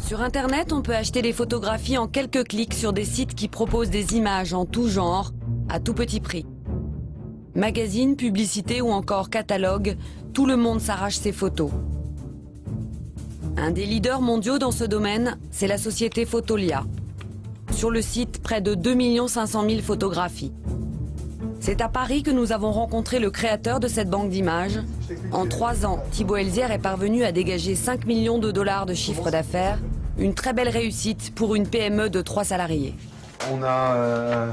Sur Internet, on peut acheter des photographies en quelques clics sur des sites qui proposent des images en tout genre, à tout petit prix. Magazines, publicités ou encore catalogues, tout le monde s'arrache ses photos. Un des leaders mondiaux dans ce domaine, c'est la société Fotolia. Sur le site, près de 2 500 000 photographies. C'est à Paris que nous avons rencontré le créateur de cette banque d'images. En 3 ans, Thibaut Elzière est parvenu à dégager 5 millions de dollars de chiffre d'affaires. Une très belle réussite pour une PME de 3 salariés. On a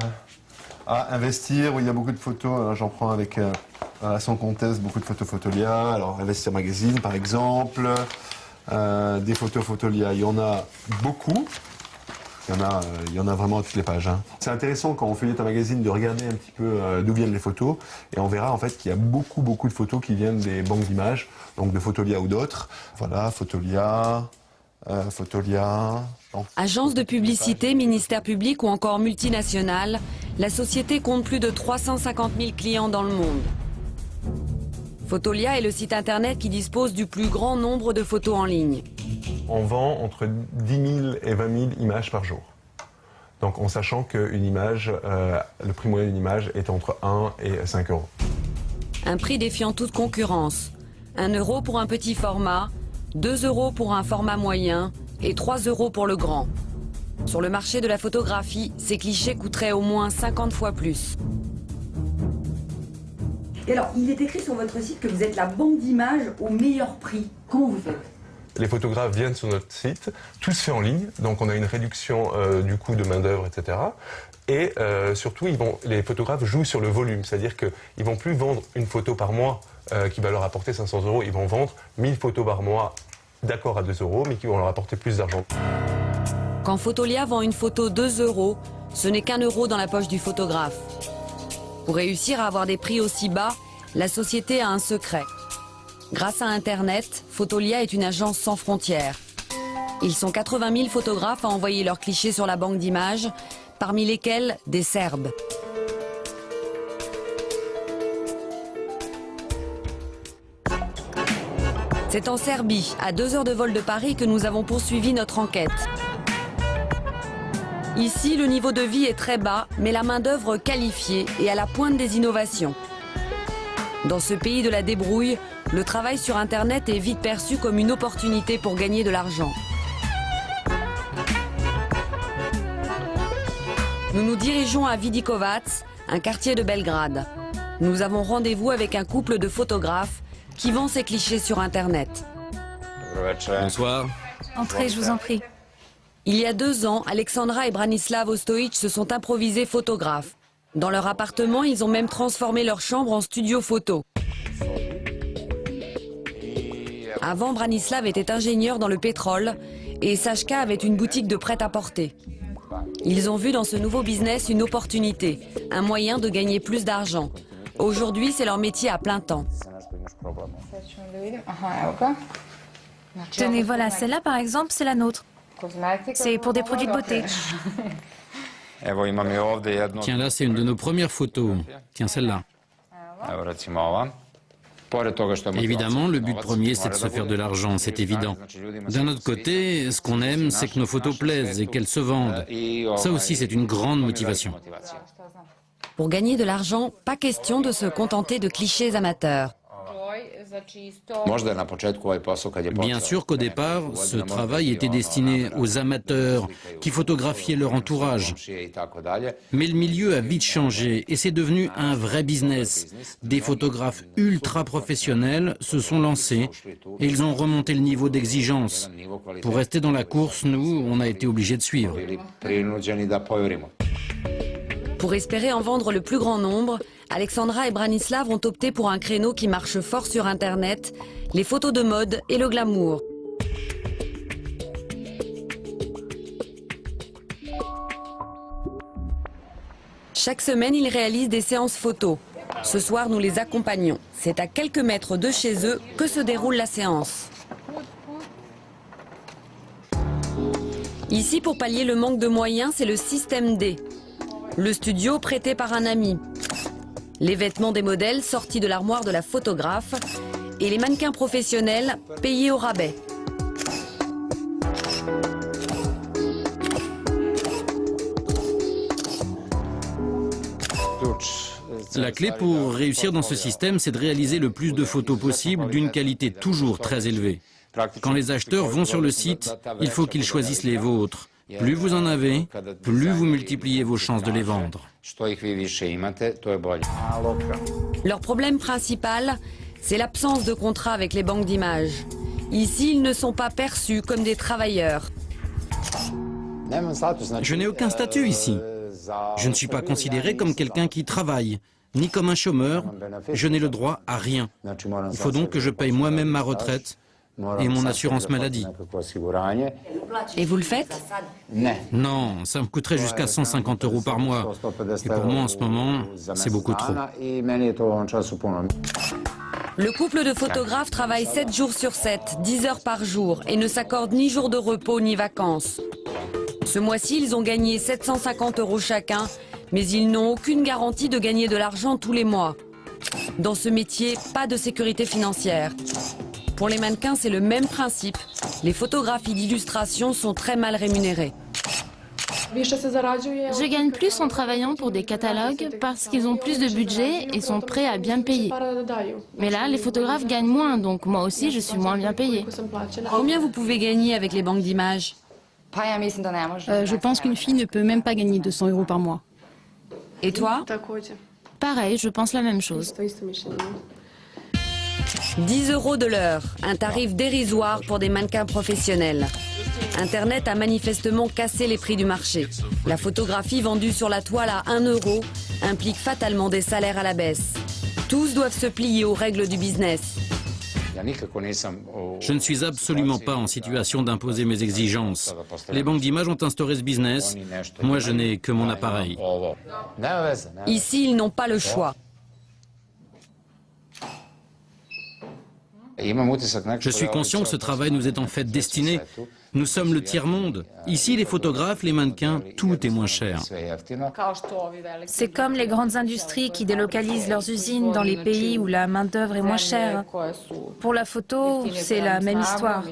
à investir, où il y a beaucoup de photos. J'en prends avec à son contest beaucoup de photos Fotolia. Alors Investir Magazine par exemple, des photos Fotolia, il y en a beaucoup. Il y en a vraiment à toutes les pages. C'est intéressant quand on feuillette un magazine de regarder un petit peu d'où viennent les photos. Et on verra en fait qu'il y a beaucoup de photos qui viennent des banques d'images, donc de Fotolia ou d'autres. Voilà, Fotolia, Fotolia. Agence de publicité, ministère public ou encore multinationale, la société compte plus de 350 000 clients dans le monde. Fotolia est le site internet qui dispose du plus grand nombre de photos en ligne. On vend entre 10 000 et 20 000 images par jour. Donc en sachant qu'une image, le prix moyen d'une image est entre 1 et 5 euros. Un prix défiant toute concurrence. 1 euro pour un petit format, 2 euros pour un format moyen et 3 euros pour le grand. Sur le marché de la photographie, ces clichés coûteraient au moins 50 fois plus. Et alors, il est écrit sur votre site que vous êtes la banque d'images au meilleur prix. Comment vous faites ? Les photographes viennent sur notre site, tout se fait en ligne, donc on a une réduction du coût de main-d'œuvre, etc. Et surtout, les photographes jouent sur le volume, c'est-à-dire qu'ils ne vont plus vendre une photo par mois qui va leur apporter 500 euros, ils vont vendre 1000 photos par mois, d'accord à 2 euros, mais qui vont leur apporter plus d'argent. Quand Fotolia vend une photo 2 euros, ce n'est qu'1 euro dans la poche du photographe. Pour réussir à avoir des prix aussi bas, la société a un secret. Grâce à Internet, Fotolia est une agence sans frontières. Ils sont 80 000 photographes à envoyer leurs clichés sur la banque d'images, parmi lesquels des Serbes. C'est en Serbie, à 2 heures de vol de Paris, que nous avons poursuivi notre enquête. Ici, le niveau de vie est très bas, mais la main-d'œuvre qualifiée et à la pointe des innovations. Dans ce pays de la débrouille, le travail sur Internet est vite perçu comme une opportunité pour gagner de l'argent. Nous nous dirigeons à Vidikovac, un quartier de Belgrade. Nous avons rendez-vous avec un couple de photographes qui vend ses clichés sur Internet. Bonsoir. Entrez, je vous en prie. Il y a 2 ans, Alexandra et Branislav Ostojic se sont improvisés photographes. Dans leur appartement, ils ont même transformé leur chambre en studio photo. Avant, Branislav était ingénieur dans le pétrole et Sashka avait une boutique de prêt-à-porter. Ils ont vu dans ce nouveau business une opportunité, un moyen de gagner plus d'argent. Aujourd'hui, c'est leur métier à plein temps. Tenez, voilà, celle-là par exemple, c'est la nôtre. C'est pour des produits de beauté. Tiens, là, c'est une de nos premières photos. Tiens, celle-là. Évidemment, le but premier, c'est de se faire de l'argent, c'est évident. D'un autre côté, ce qu'on aime, c'est que nos photos plaisent et qu'elles se vendent. Ça aussi, c'est une grande motivation. Pour gagner de l'argent, pas question de se contenter de clichés amateurs. Bien sûr qu'au départ, ce travail était destiné aux amateurs qui photographiaient leur entourage. Mais le milieu a vite changé et c'est devenu un vrai business. Des photographes ultra professionnels se sont lancés et ils ont remonté le niveau d'exigence. Pour rester dans la course, nous, on a été obligés de suivre. Pour espérer en vendre le plus grand nombre, Alexandra et Branislav ont opté pour un créneau qui marche fort sur Internet, les photos de mode et le glamour. Chaque semaine, ils réalisent des séances photos. Ce soir, nous les accompagnons. C'est à quelques mètres de chez eux que se déroule la séance. Ici, pour pallier le manque de moyens, c'est le système D. Le studio prêté par un ami. Les vêtements des modèles sortis de l'armoire de la photographe et les mannequins professionnels payés au rabais. La clé pour réussir dans ce système, c'est de réaliser le plus de photos possible d'une qualité toujours très élevée. Quand les acheteurs vont sur le site, il faut qu'ils choisissent les vôtres. Plus vous en avez, plus vous multipliez vos chances de les vendre. Leur problème principal, c'est l'absence de contrat avec les banques d'images. Ici, ils ne sont pas perçus comme des travailleurs. Je n'ai aucun statut ici. Je ne suis pas considéré comme quelqu'un qui travaille, ni comme un chômeur. Je n'ai le droit à rien. Il faut donc que je paye moi-même ma retraite et mon assurance maladie. Et vous le faites? Non, ça me coûterait jusqu'à 150 € par mois. Et pour moi, en ce moment, c'est beaucoup trop. Le couple de photographes travaille 7 jours sur 7, 10 heures par jour et ne s'accorde ni jour de repos ni vacances. Ce mois-ci, ils ont gagné 750 € chacun, mais ils n'ont aucune garantie de gagner de l'argent tous les mois. Dans ce métier, pas de sécurité financière. Pour les mannequins, c'est le même principe. Les photographies d'illustration sont très mal rémunérées. Je gagne plus en travaillant pour des catalogues parce qu'ils ont plus de budget et sont prêts à bien payer. Mais là, les photographes gagnent moins, donc moi aussi, je suis moins bien payée. Combien vous pouvez gagner avec les banques d'images? Je pense qu'une fille ne peut même pas gagner 200 € par mois. Et toi? Pareil, je pense la même chose. 10 € de l'heure, un tarif dérisoire pour des mannequins professionnels. Internet a manifestement cassé les prix du marché. La photographie vendue sur la toile à 1 € implique fatalement des salaires à la baisse. Tous doivent se plier aux règles du business. Je ne suis absolument pas en situation d'imposer mes exigences. Les banques d'images ont instauré ce business. Moi, je n'ai que mon appareil. Ici, ils n'ont pas le choix. Je suis conscient que ce travail nous est en fait destiné. Nous sommes le tiers-monde. Ici, les photographes, les mannequins, tout est moins cher. C'est comme les grandes industries qui délocalisent leurs usines dans les pays où la main-d'œuvre est moins chère. Pour la photo, c'est la même histoire.